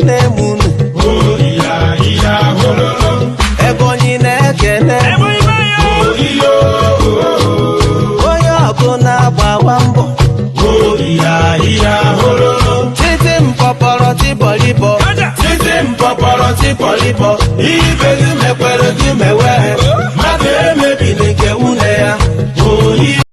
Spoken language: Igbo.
na-ekene munu Ebonyi na-ekene onye ọbụla gbawa mbọ titi mpọpọrọ tibọlibọ ibezi mekwere gị mewe mmadụ emebili nke nwunye ya